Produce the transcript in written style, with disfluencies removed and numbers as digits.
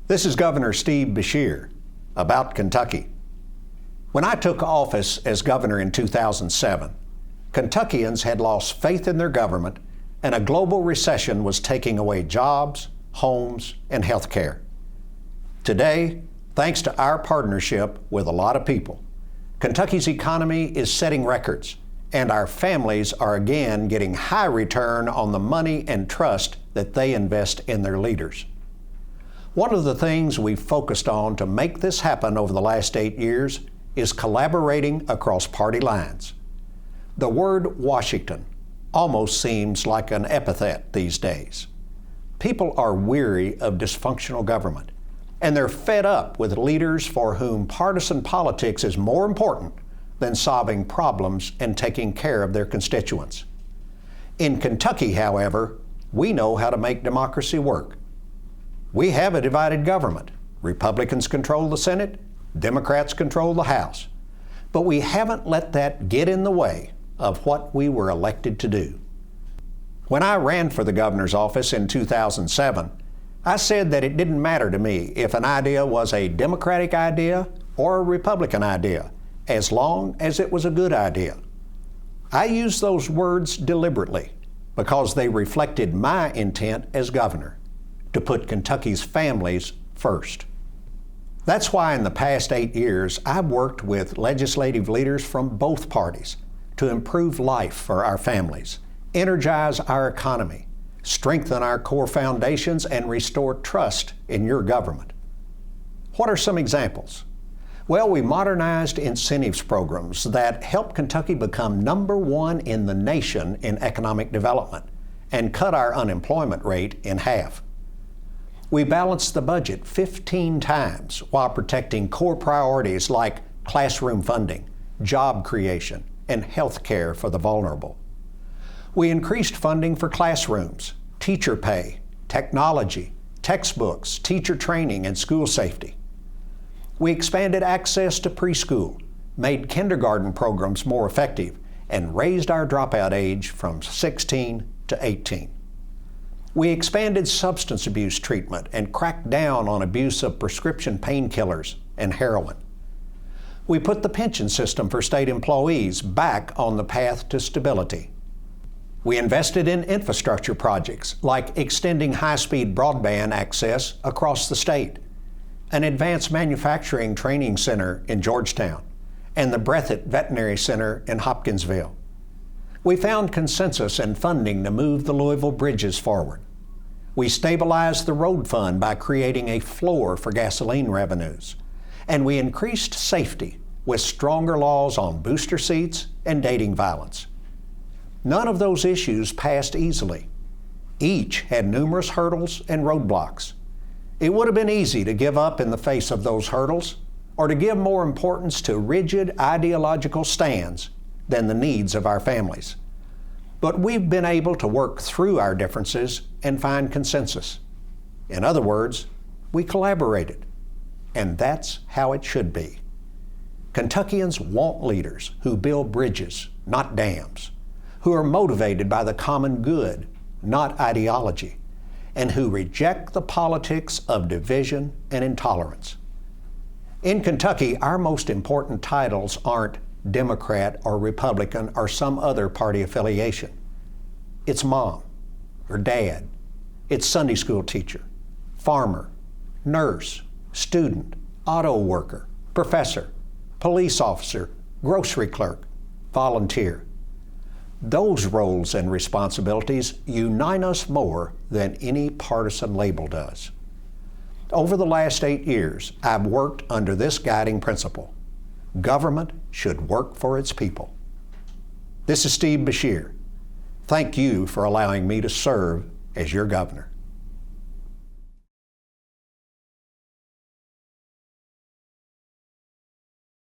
This is Governor Steve Beshear about Kentucky. When I took office as governor in 2007, Kentuckians had lost faith in their government and a global recession was taking away jobs, homes, and health care. Today, thanks to our partnership with a lot of people, Kentucky's economy is setting records, and our families are again getting high return on the money and trust that they invest in their leaders. One of the things we've focused on to make this happen over the last 8 years is collaborating across party lines. The word Washington almost seems like an epithet these days. People are weary of dysfunctional government, and they're fed up with leaders for whom partisan politics is more important than solving problems and taking care of their constituents. In Kentucky, however, we know how to make democracy work. We have a divided government. Republicans control the Senate, Democrats control the House. But we haven't let that get in the way of what we were elected to do. When I ran for the governor's office in 2007, I said that it didn't matter to me if an idea was a Democratic idea or a Republican idea, as long as it was a good idea. I used those words deliberately because they reflected my intent as governor, to put Kentucky's families first. That's why in the past 8 years, I've worked with legislative leaders from both parties to improve life for our families, energize our economy, strengthen our core foundations, and restore trust in your government. What are some examples? Well, we modernized incentives programs that help Kentucky become #1 in the nation in economic development and cut our unemployment rate in half. We balanced the budget 15 times while protecting core priorities like classroom funding, job creation, and health care for the vulnerable. We increased funding for classrooms, teacher pay, technology, textbooks, teacher training, and school safety. We expanded access to preschool, made kindergarten programs more effective, and raised our dropout age from 16 to 18. We expanded substance abuse treatment and cracked down on abuse of prescription painkillers and heroin. We put the pension system for state employees back on the path to stability. We invested in infrastructure projects like extending high-speed broadband access across the state, an advanced manufacturing training center in Georgetown, and the Breathitt Veterinary Center in Hopkinsville. We found consensus and funding to move the Louisville bridges forward. We stabilized the road fund by creating a floor for gasoline revenues. And we increased safety with stronger laws on booster seats and dating violence. None of those issues passed easily. Each had numerous hurdles and roadblocks. It would have been easy to give up in the face of those hurdles or to give more importance to rigid ideological stands than the needs of our families. But we've been able to work through our differences and find consensus. In other words, we collaborated. And that's how it should be. Kentuckians want leaders who build bridges, not dams, who are motivated by the common good, not ideology, and who reject the politics of division and intolerance. In Kentucky, our most important titles aren't Democrat or Republican or some other party affiliation. It's mom or dad. It's Sunday school teacher, farmer, nurse, student, auto worker, professor, police officer, grocery clerk, volunteer. Those roles and responsibilities unite us more than any partisan label does. Over the last 8 years, I've worked under this guiding principle. Government should work for its people. This is Steve Beshear. Thank you for allowing me to serve as your governor.